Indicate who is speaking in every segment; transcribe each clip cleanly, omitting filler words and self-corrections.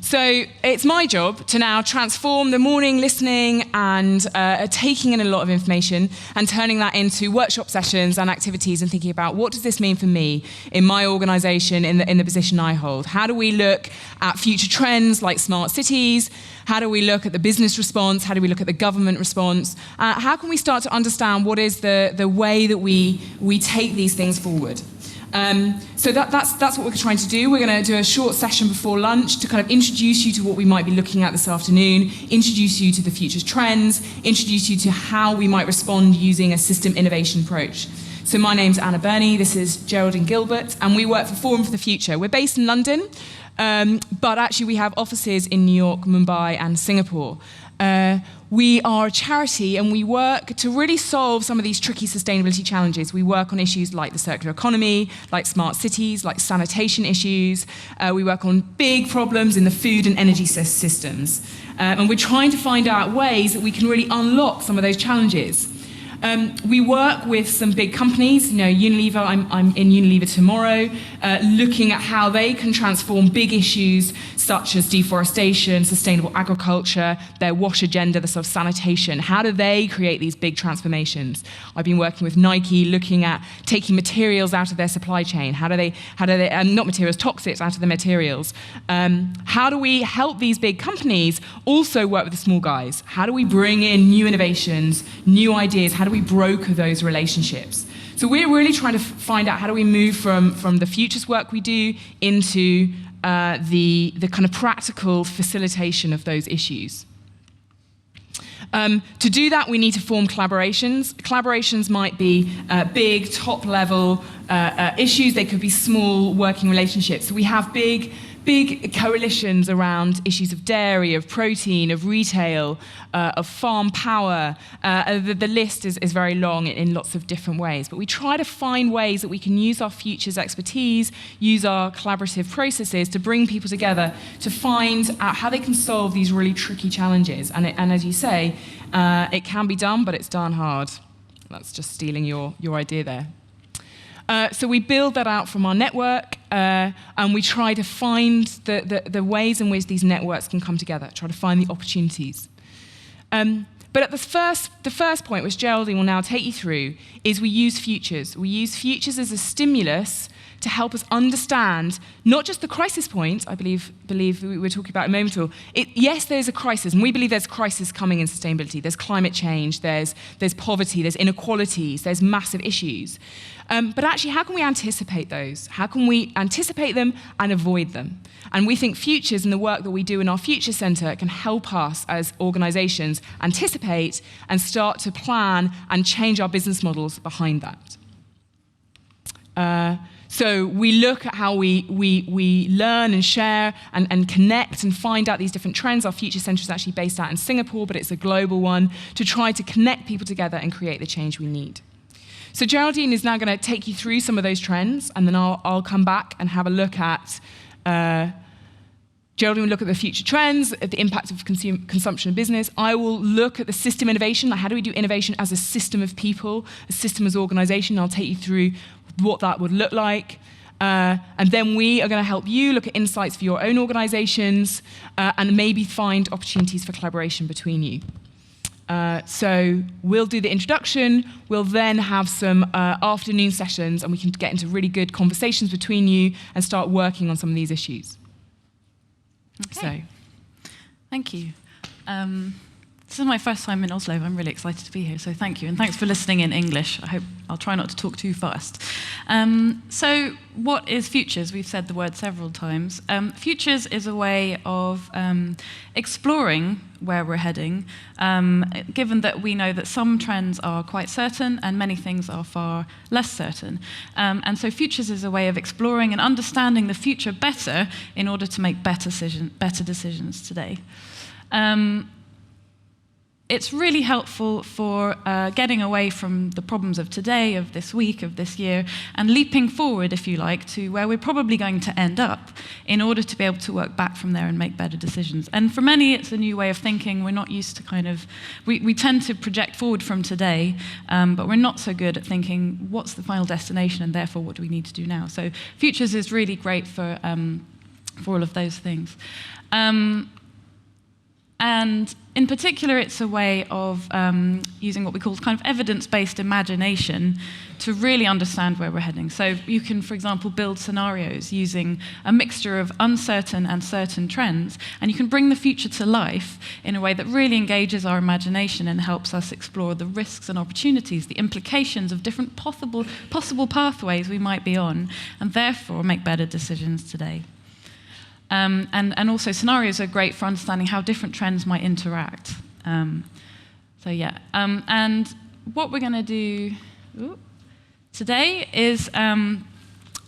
Speaker 1: So it's my job to now transform the morning listening and taking in a lot of information and turning that into workshop sessions and activities and thinking about what does this mean for me in my organisation, in the position I hold. How do we look at future trends like smart cities? How do we look at the business response? How do we look at the government response? How can we start to understand what is the way that we take these things forward? So that's what we're trying to do. We're going to do a short session before lunch to kind of introduce you to what we might be looking at this afternoon, introduce you to the future trends, introduce you to how we might respond using a system innovation approach. So my name's Birney, this is Geraldine Gilbert, and we work for Forum for the Future. We're based in London, but actually we have offices in New York, Mumbai, and Singapore. We are a charity and we work to really solve some of these tricky sustainability challenges. We work on issues like the circular economy, like smart cities, like sanitation issues. We work on big problems in the food and energy systems. And we're trying to find out ways that we can really unlock some of those challenges. We work with some big companies, Unilever, I'm in Unilever tomorrow, looking at how they can transform big issues such as deforestation, sustainable agriculture, their WASH agenda, the sort of sanitation. How do they create these big transformations? I've been working with Nike, looking at taking materials out of their supply chain. How do they not materials, toxics out of the materials. How do we help these big companies also work with the small guys? How do we bring in new innovations, new ideas? How do we broker those relationships? So we're really trying to find out how do we move from the futures work we do into the kind of practical facilitation of those issues. To do that, we need to form collaborations. Collaborations might be big, top-level issues. They could be small working relationships. So we have big coalitions around issues of dairy, of protein, of retail, of farm power. The list is very long in lots of different ways. But we try to find ways that we can use our futures expertise, use our collaborative processes to bring people together to find out how they can solve these really tricky challenges. And as you say, it can be done, but it's darn hard. That's just stealing your idea there. So we build that out from our network, and we try to find the ways in which these networks can come together, try to find the opportunities. But at the first point, which Geraldine will now take you through, is we use futures. We use futures as a stimulus to help us understand not just the crisis point, I believe we were talking about a moment ago. Yes, there's a crisis, and we believe there's a crisis coming in sustainability. There's climate change, there's poverty, there's inequalities, there's massive issues. But actually, how can we anticipate those? How can we anticipate them and avoid them? And we think futures and the work that we do in our Future Centre can help us as organisations anticipate and start to plan and change our business models behind that. So we look at how we learn and share and connect and find out these different trends. Our Future Centre is actually based out in Singapore, but it's a global one, to try to connect people together and create the change we need. So Geraldine is now going to take you through some of those trends, and then I'll come back and have a look at Geraldine will look at the future trends, at the impact of consumption and business. I will look at the system innovation, like how do we do innovation as a system of people, a system as organisation. I'll take you through what that would look like. And then we are going to help you look at insights for your own organisations and maybe find opportunities for collaboration between you. So we'll do the introduction, we'll then have some afternoon sessions, and we can get into really good conversations between you and start working on some of these issues.
Speaker 2: Okay. So, thank you. This is my first time in Oslo. I'm really excited to be here, so thank you. And thanks for listening in English. I'll try not to talk too fast. So what is Futures? We've said the word several times. Futures is a way of exploring where we're heading, given that we know that some trends are quite certain and many things are far less certain. And so Futures is a way of exploring and understanding the future better in order to make better decisions today. It's really helpful for getting away from the problems of today, of this week, of this year, and leaping forward, if you like, to where we're probably going to end up in order to be able to work back from there and make better decisions. And for many, it's a new way of thinking. We're not used to we tend to project forward from today, but we're not so good at thinking, what's the final destination, and therefore, what do we need to do now? So Futures is really great for for all of those things. And in particular, it's a way of using what we call kind of evidence-based imagination to really understand where we're heading. So you can, for example, build scenarios using a mixture of uncertain and certain trends, and you can bring the future to life in a way that really engages our imagination and helps us explore the risks and opportunities, the implications of different possible pathways we might be on, and therefore make better decisions today. And also scenarios are great for understanding how different trends might interact. And what we're going to do today is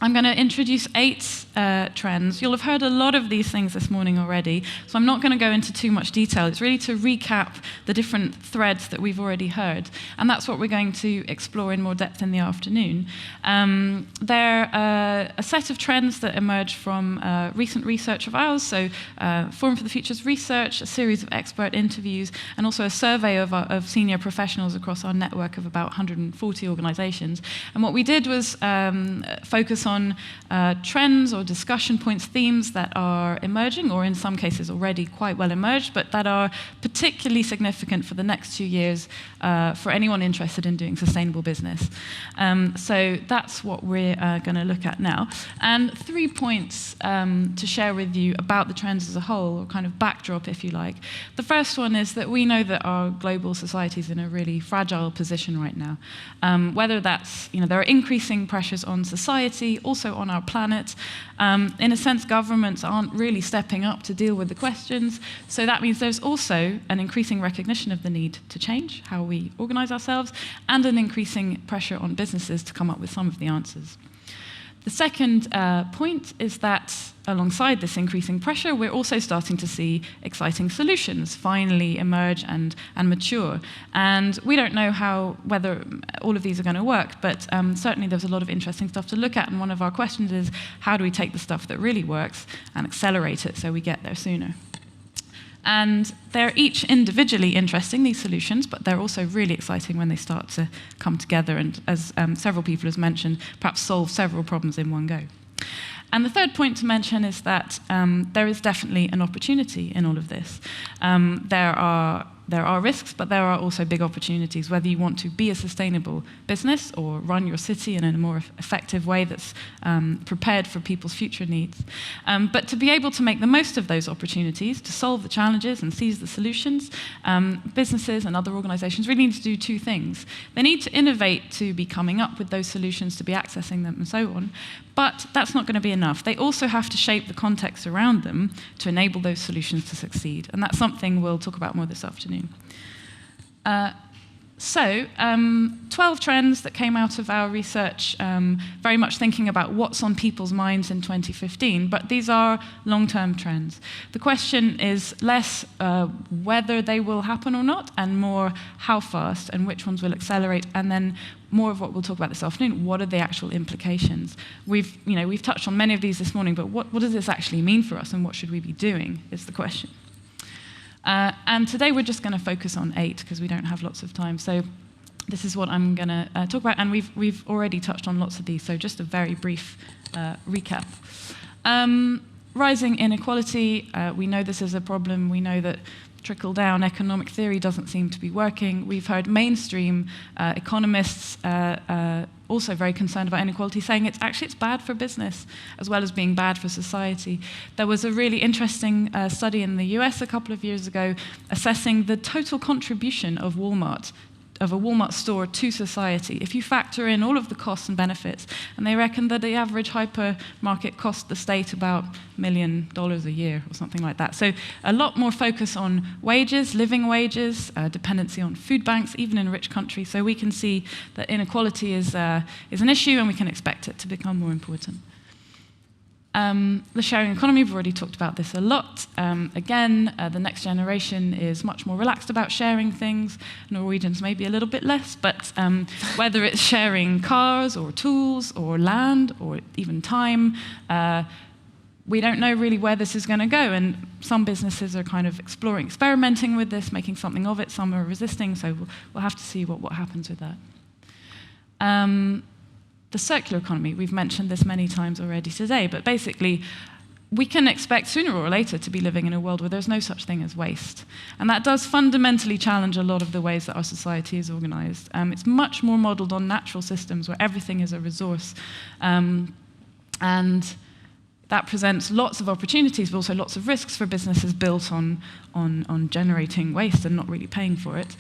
Speaker 2: I'm going to introduce 8 trends. You'll have heard a lot of these things this morning already, so I'm not going to go into too much detail. It's really to recap the different threads that we've already heard, and that's what we're going to explore in more depth in the afternoon. They're a set of trends that emerge from recent research of ours, so Forum for the Future's research, a series of expert interviews, and also a survey of senior professionals across our network of about 140 organizations. And what we did was focus on trends or discussion points, themes that are emerging, or in some cases already quite well emerged, but that are particularly significant for the next 2 years for anyone interested in doing sustainable business. So that's what we're going to look at now. And 3 points to share with you about the trends as a whole, or kind of backdrop, if you like. The first one is that we know that our global society is in a really fragile position right now. Whether that's, there are increasing pressures on society, also on our planet. In a sense, governments aren't really stepping up to deal with the questions. So that means there's also an increasing recognition of the need to change how we organize ourselves, and an increasing pressure on businesses to come up with some of the answers. The second point is that alongside this increasing pressure, we're also starting to see exciting solutions finally emerge and mature. And we don't know whether all of these are going to work, but certainly there's a lot of interesting stuff to look at. And one of our questions is, how do we take the stuff that really works and accelerate it so we get there sooner? And they're each individually interesting, these solutions, but they're also really exciting when they start to come together and, as several people have mentioned, perhaps solve several problems in one go. And the third point to mention is that there is definitely an opportunity in all of this. There are risks, but there are also big opportunities, whether you want to be a sustainable business or run your city in a more effective way that's prepared for people's future needs. But to be able to make the most of those opportunities, to solve the challenges and seize the solutions, businesses and other organizations really need to do 2 things. They need to innovate to be coming up with those solutions, to be accessing them, and so on. But that's not going to be enough. They also have to shape the context around them to enable those solutions to succeed. And that's something we'll talk about more this afternoon. 12 trends that came out of our research, very much thinking about what's on people's minds in 2015, but these are long-term trends. The question is less whether they will happen or not, and more how fast and which ones will accelerate, and then more of what we'll talk about this afternoon, what are the actual implications? We've touched on many of these this morning, but what does this actually mean for us, and what should we be doing is the question. And today we're just going to focus on 8 because we don't have lots of time. So this is what I'm going to talk about, and we've already touched on lots of these, so just a very brief recap. Rising inequality, we know this is a problem. We know that trickle-down economic theory doesn't seem to be working. We've heard mainstream economists also very concerned about inequality, saying it's bad for business as well as being bad for society. There was a really interesting study in the US a couple of years ago assessing the total contribution of a Walmart store to society, if you factor in all of the costs and benefits. And they reckon that the average hypermarket cost the state about $1 million a year or something like that. So a lot more focus on wages, living wages, dependency on food banks, even in rich countries. So we can see that inequality is an issue, and we can expect it to become more important. The sharing economy, we've already talked about this a lot. Again, the next generation is much more relaxed about sharing things. Norwegians maybe a little bit less, but whether it's sharing cars or tools or land or even time, we don't know really where this is going to go. And some businesses are kind of experimenting with this, making something of it. Some are resisting, so we'll have to see what happens with that. The circular economy, we've mentioned this many times already today, but basically we can expect sooner or later to be living in a world where there's no such thing as waste. And that does fundamentally challenge a lot of the ways that our society is organized. It's much more modeled on natural systems where everything is a resource. And that presents lots of opportunities, but also lots of risks for businesses built on generating waste and not really paying for it.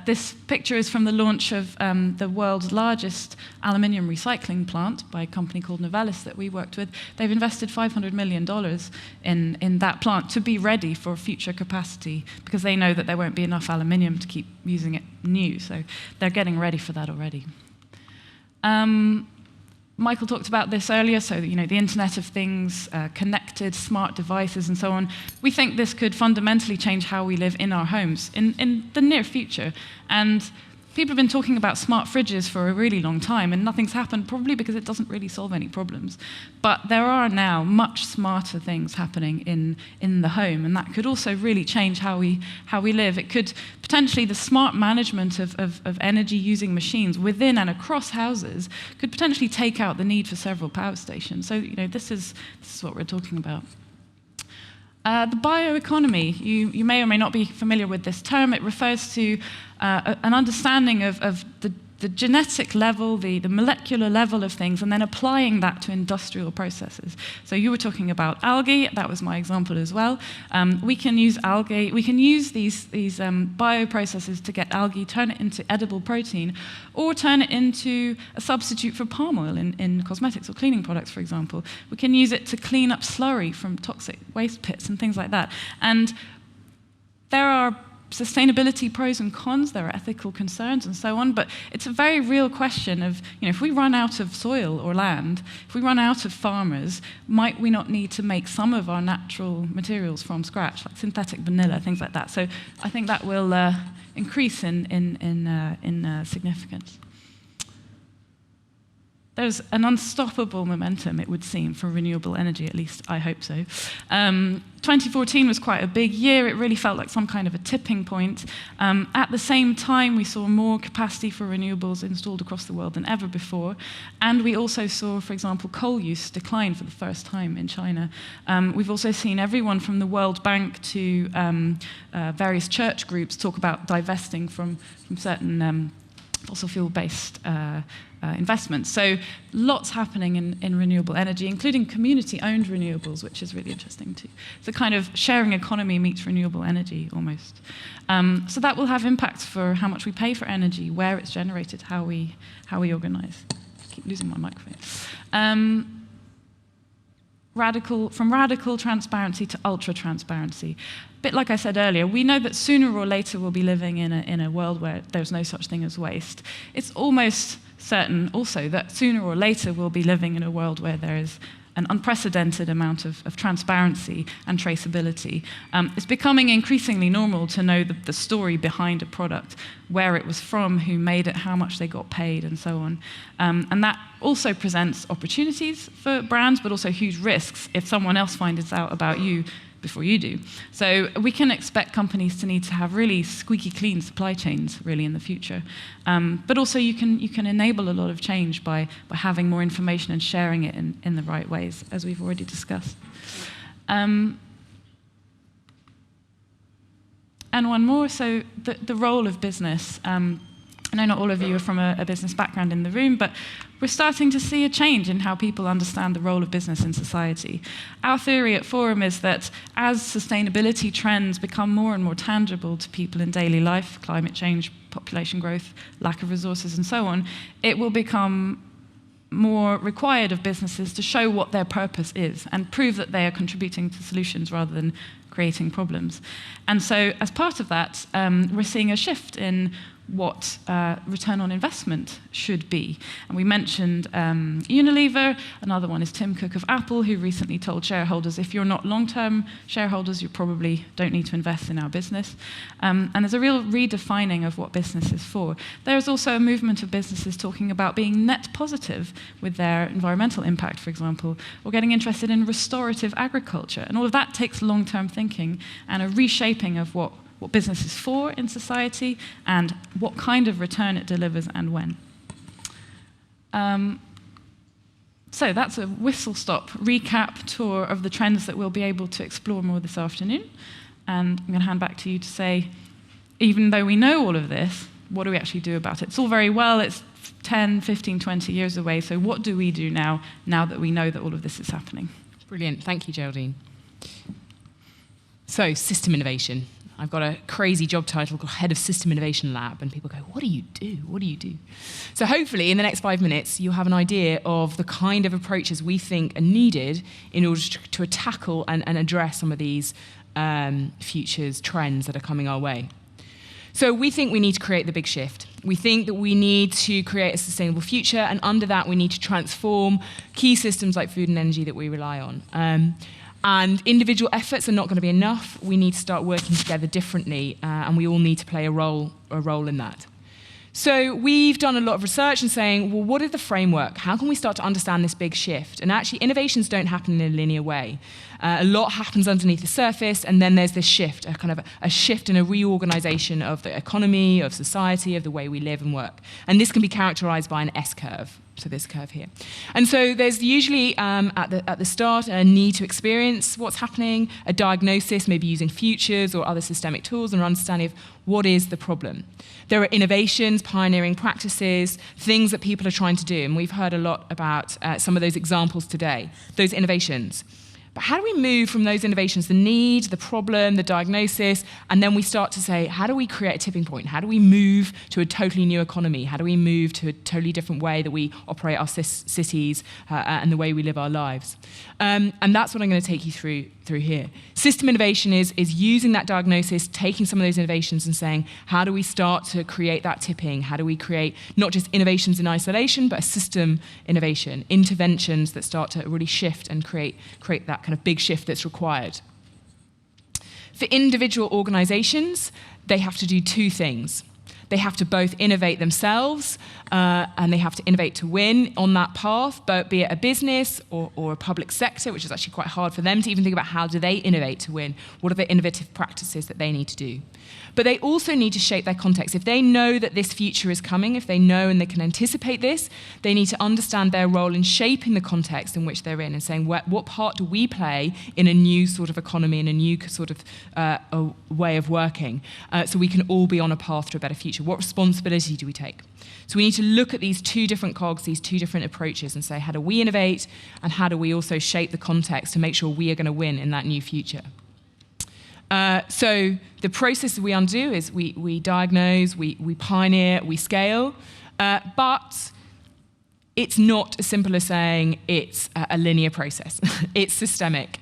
Speaker 2: This picture is from the launch of the world's largest aluminium recycling plant by a company called Novelis that we worked with. They've invested $500 million in that plant to be ready for future capacity because they know that there won't be enough aluminium to keep using it new. So they're getting ready for that already. Michael talked about this earlier, so the Internet of Things, connected, smart devices, and so on. We think this could fundamentally change how we live in our homes in the near future. And people have been talking about smart fridges for a really long time, and nothing's happened, probably because it doesn't really solve any problems. But there are now much smarter things happening in the home, and that could also really change how we live. It could potentially, the smart management of energy-using machines within and across houses could potentially take out the need for several power stations. So this is what we're talking about. The bioeconomy, you may or may not be familiar with this term. It refers to an understanding of the genetic level, the molecular level of things, and then applying that to industrial processes. So you were talking about algae, that was my example as well. We can use algae, we can use these bioprocesses to get algae, turn it into edible protein, or turn it into a substitute for palm oil in cosmetics or cleaning products, for example. We can use it to clean up slurry from toxic waste pits and things like that. And there are sustainability pros and cons, there are ethical concerns and so on, but it's a very real question of, if we run out of soil or land, if we run out of farmers, might we not need to make some of our natural materials from scratch, like synthetic vanilla, things like that. So I think that will increase in significance. There's an unstoppable momentum, it would seem, for renewable energy, at least I hope so. 2014 was quite a big year. It really felt like some kind of a tipping point. At the same time, we saw more capacity for renewables installed across the world than ever before. And we also saw, for example, coal use decline for the first time in China. We've also seen everyone from the World Bank to various church groups talk about divesting from certain fossil fuel-based investments. So lots happening in renewable energy, including community-owned renewables, which is really interesting too. It's a kind of sharing economy meets renewable energy almost. So that will have impacts for how much we pay for energy, where it's generated, how we organize. I keep losing my microphone. From radical transparency to ultra-transparency. A bit like I said earlier, we know that sooner or later we'll be living in a world where there's no such thing as waste. It's almost certain also that sooner or later we'll be living in a world where there is an unprecedented amount of transparency and traceability. It's becoming increasingly normal to know the story behind a product, where it was from, who made it, how much they got paid, and so on. And that also presents opportunities for brands, but also huge risks if someone else finds out about you before you do. So we can expect companies to need to have really squeaky clean supply chains really in the future. But also you can enable a lot of change by having more information and sharing it in the right ways, as we've already discussed. And one more, so the role of business. I know not all of you are from a business background in the room, but we're starting to see a change in how people understand the role of business in society. Our theory at Forum is that as sustainability trends become more and more tangible to people in daily life, climate change, population growth, lack of resources, and so on, it will become more required of businesses to show what their purpose is and prove that they are contributing to solutions rather than creating problems. And so as part of that, we're seeing a shift in what return on investment should be. And we mentioned Unilever. Another one is Tim Cook of Apple, who recently told shareholders, if you're not long-term shareholders, you probably don't need to invest in our business. And there's a real redefining of what business is for. There's also a movement of businesses talking about being net positive with their environmental impact, for example, or getting interested in restorative agriculture. And all of that takes long-term thinking and a reshaping of what business is for in society and what kind of return it delivers and when. So that's a whistle-stop recap tour of the trends that we'll be able to explore more this afternoon. And I'm going to hand back to you to say, even though we know all of this, what do we actually do about it? It's all very well, it's 10, 15, 20 years away, so what do we do now that we know that all of this is happening?
Speaker 1: Brilliant, thank you, Geraldine. So, system innovation. I've got a crazy job title called Head of System Innovation Lab, and people go, what do you do? What do you do? So hopefully, in the next 5 minutes, you'll have an idea of the kind of approaches we think are needed in order to tackle and address some of these futures trends that are coming our way. So we think we need to create the big shift. We think that we need to create a sustainable future, and under that, we need to transform key systems like food and energy that we rely on. And individual efforts are not going to be enough. We need to start working together differently, and we all need to play a role in that. So we've done a lot of research and saying, well, what is the framework? How can we start to understand this big shift? And actually, innovations don't happen in a linear way. A lot happens underneath the surface, and then there's this shift, a kind of a shift and a reorganization of the economy, of society, of the way we live and work. And this can be characterized by an S-curve. So this curve here. And so there's usually, at the start, a need to experience what's happening, a diagnosis, maybe using futures or other systemic tools, and an understanding of what is the problem. There are innovations, pioneering practices, things that people are trying to do, and we've heard a lot about some of those examples today, those innovations. But how do we move from those innovations, the need, the problem, the diagnosis, and then we start to say, how do we create a tipping point? How do we move to a totally new economy? How do we move to a totally different way that we operate our cities and the way we live our lives? And that's what I'm going to take you through here. System innovation is using that diagnosis, taking some of those innovations and saying, how do we start to create that tipping? How do we create not just innovations in isolation, but a system innovation, interventions that start to really shift and create that kind of big shift that's required. For individual organizations, they have to do two things. They have to both innovate themselves and they have to innovate to win on that path, but be it a business or a public sector, which is actually quite hard for them to even think about how do they innovate to win. What are the innovative practices that they need to do? But they also need to shape their context. If they know that this future is coming, if they know and they can anticipate this, they need to understand their role in shaping the context in which they're in and saying, what part do we play in a new sort of economy, in a new sort of a way of working, so we can all be on a path to a better future? What responsibility do we take? So we need to look at these two different cogs, these two different approaches, and say, how do we innovate, and how do we also shape the context to make sure we are going to win in that new future? So the process that we undo is we diagnose, we pioneer, we scale, but it's not as simple as saying it's a linear process. It's systemic.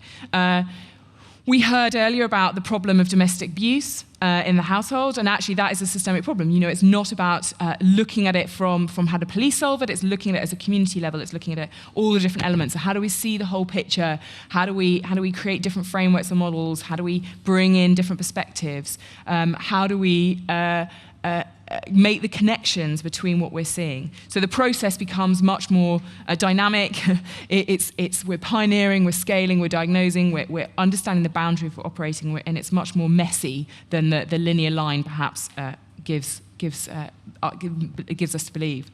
Speaker 1: We heard earlier about the problem of domestic abuse in the household, and actually that is a systemic problem. You know, it's not about looking at it from how do police solve it, it's looking at it as a community level, it's looking at it all the different elements. So how do we see the whole picture? How do we create different frameworks and models? How do we bring in different perspectives? How do we make the connections between what we're seeing? So the process becomes much more dynamic. We're pioneering, we're scaling, we're diagnosing, we're understanding the boundary of operating, and it's much more messy than the linear line perhaps gives us to believe.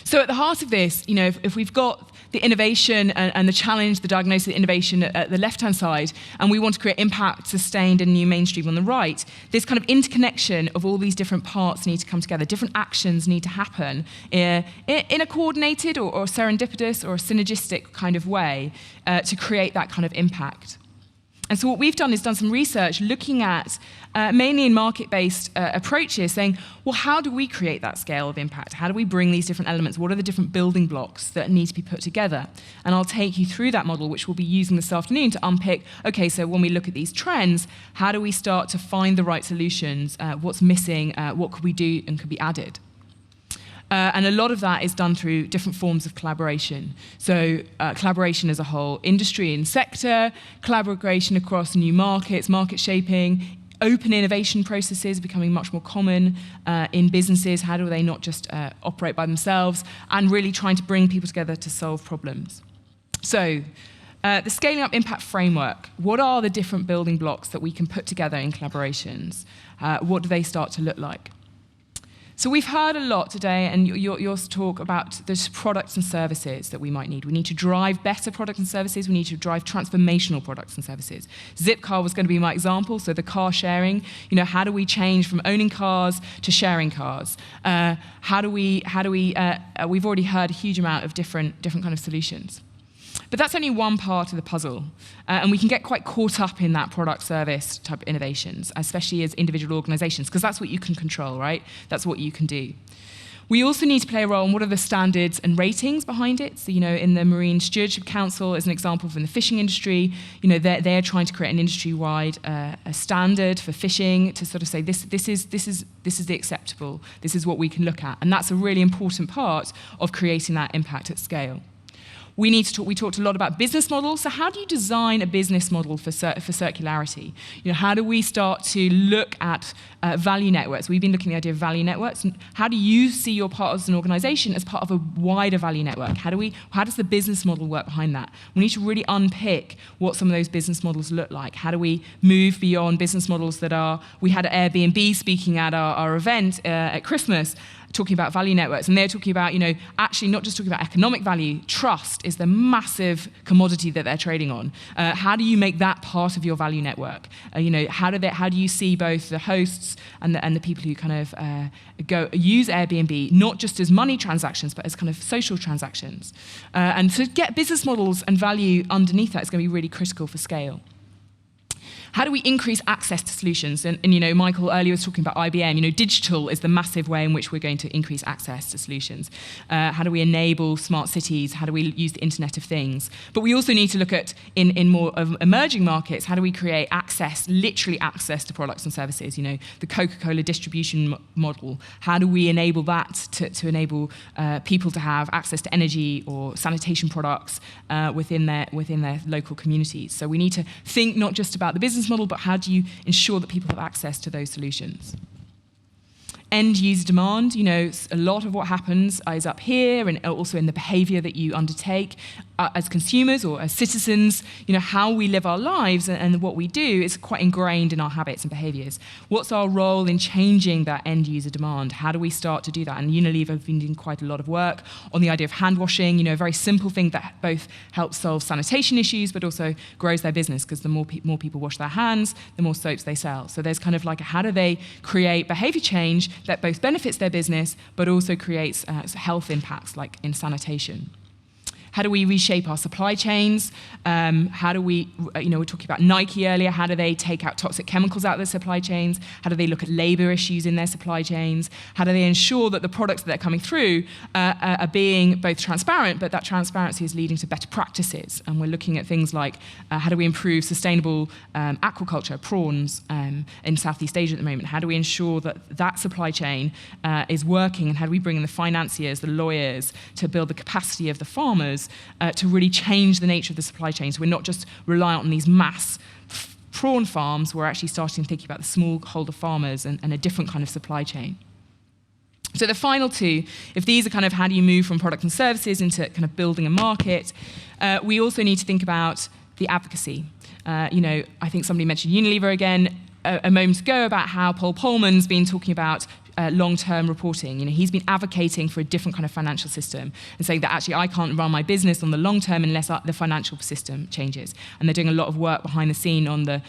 Speaker 1: So at the heart of this, you know, if we've got the innovation and the challenge, the diagnosis, the innovation at the left-hand side, and we want to create impact, sustained, and new mainstream on the right, this kind of interconnection of all these different parts need to come together. Different actions need to happen in a coordinated or serendipitous or synergistic kind of way to create that kind of impact. And so what we've done is done some research looking at, mainly in market-based approaches, saying, well, how do we create that scale of impact? How do we bring these different elements? What are the different building blocks that need to be put together? And I'll take you through that model, which we'll be using this afternoon to unpick, okay, so when we look at these trends, how do we start to find the right solutions? What's missing? What could we do and could be added? And a lot of that is done through different forms of collaboration. So collaboration as a whole, industry and sector, collaboration across new markets, market shaping, open innovation processes becoming much more common in businesses. How do they not just operate by themselves? And really trying to bring people together to solve problems. So the scaling up impact framework, what are the different building blocks that we can put together in collaborations? What do they start to look like? So we've heard a lot today, and your talk about the products and services that we might need. We need to drive better products and services. We need to drive transformational products and services. Zipcar was going to be my example, so the car sharing. How do we change from owning cars to sharing cars? We've already heard a huge amount of different kind of solutions. But that's only one part of the puzzle. And we can get quite caught up in that product service type of innovations, especially as individual organizations, because that's what you can control, right? That's what you can do. We also need to play a role in what are the standards and ratings behind it. So, in the Marine Stewardship Council, as an example from the fishing industry, they're trying to create an industry-wide a standard for fishing to sort of say this is the acceptable, this is what we can look at. And that's a really important part of creating that impact at scale. We talked a lot about business models. So how do you design a business model for circularity? How do we start to look at value networks? We've been looking at the idea of value networks. And how do you see your part as an organization as part of a wider value network? How does the business model work behind that? We need to really unpick what some of those business models look like. How do we move beyond business models we had Airbnb speaking at our event at Christmas, talking about value networks, and they're talking about, actually not just talking about economic value. Trust is the massive commodity that they're trading on. How do you make that part of your value network? How do you see both the hosts and the people who kind of use Airbnb not just as money transactions, but as kind of social transactions? And to get business models and value underneath that is going to be really critical for scale. How do we increase access to solutions? And Michael earlier was talking about IBM. Digital is the massive way in which we're going to increase access to solutions. How do we enable smart cities? How do we use the Internet of Things? But we also need to look at, in more of emerging markets, how do we create literally access to products and services? The Coca-Cola distribution model. How do we enable that to enable people to have access to energy or sanitation products within their local communities? So we need to think not just about the business model, but how do you ensure that people have access to those solutions? End user demand, a lot of what happens is up here and also in the behavior that you undertake as consumers or as citizens. How we live our lives and what we do is quite ingrained in our habits and behaviors. What's our role in changing that end user demand? How do we start to do that? And Unilever have been doing quite a lot of work on the idea of hand washing, a very simple thing that both helps solve sanitation issues but also grows their business, because the more people wash their hands, the more soaps they sell. So there's kind of like how do they create behavior change that both benefits their business but also creates health impacts like in sanitation. How do we reshape our supply chains? How do we, we're talking about Nike earlier, how do they take out toxic chemicals out of their supply chains? How do they look at labor issues in their supply chains? How do they ensure that the products that they're coming through are being both transparent, but that transparency is leading to better practices? And we're looking at things like how do we improve sustainable aquaculture, prawns in Southeast Asia at the moment? How do we ensure that supply chain is working? And how do we bring in the financiers, the lawyers, to build the capacity of the farmers to really change the nature of the supply chain? So we're not just reliant on these mass prawn farms, we're actually starting to think about the smallholder farmers and a different kind of supply chain. So the final two, if these are kind of how do you move from products and services into kind of building a market, we also need to think about the advocacy. I think somebody mentioned Unilever again a moment ago about how Paul Polman's been talking about long-term reporting. He's been advocating for a different kind of financial system and saying that actually I can't run my business on the long term unless the financial system changes. And they're doing a lot of work behind the scene on the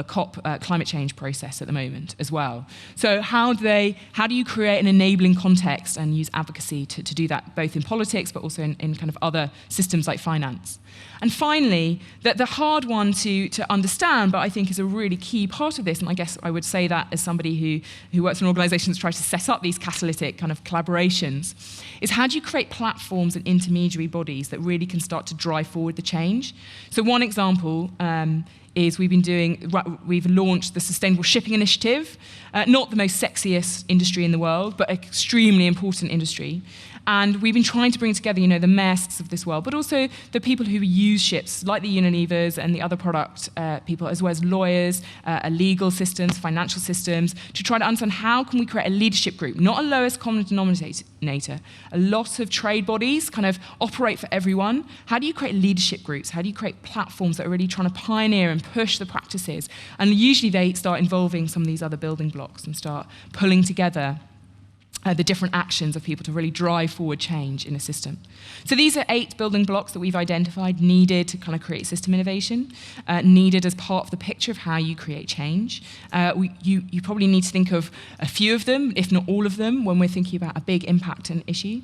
Speaker 1: COP climate change process at the moment as well. So how do you create an enabling context and use advocacy to do that, both in politics but also in kind of other systems like finance? And finally, the hard one to understand, but I think is a really key part of this, and I guess I would say that as somebody who works in organisations to try to set up these catalytic kind of collaborations, is how do you create platforms and intermediary bodies that really can start to drive forward the change? So one example is we've launched the Sustainable Shipping Initiative, not the most sexiest industry in the world, but an extremely important industry. And we've been trying to bring together, the Maersk's of this world, but also the people who use ships, like the Unilevers and the other product people, as well as lawyers, legal systems, financial systems, to try to understand how can we create a leadership group, not a lowest common denominator. A lot of trade bodies kind of operate for everyone. How do you create leadership groups? How do you create platforms that are really trying to pioneer and push the practices? And usually they start involving some of these other building blocks and start pulling together the different actions of people to really drive forward change in a system. So these are 8 building blocks that we've identified needed to kind of create system innovation, needed as part of the picture of how you create change. You probably need to think of a few of them, if not all of them, when we're thinking about a big impact and issue.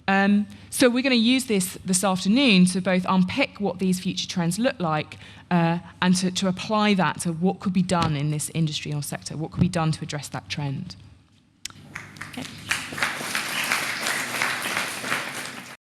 Speaker 1: So we're going to use this afternoon to both unpick what these future trends look like and to apply that to what could be done in this industry or sector, what could be done to address that trend.
Speaker 2: Okay.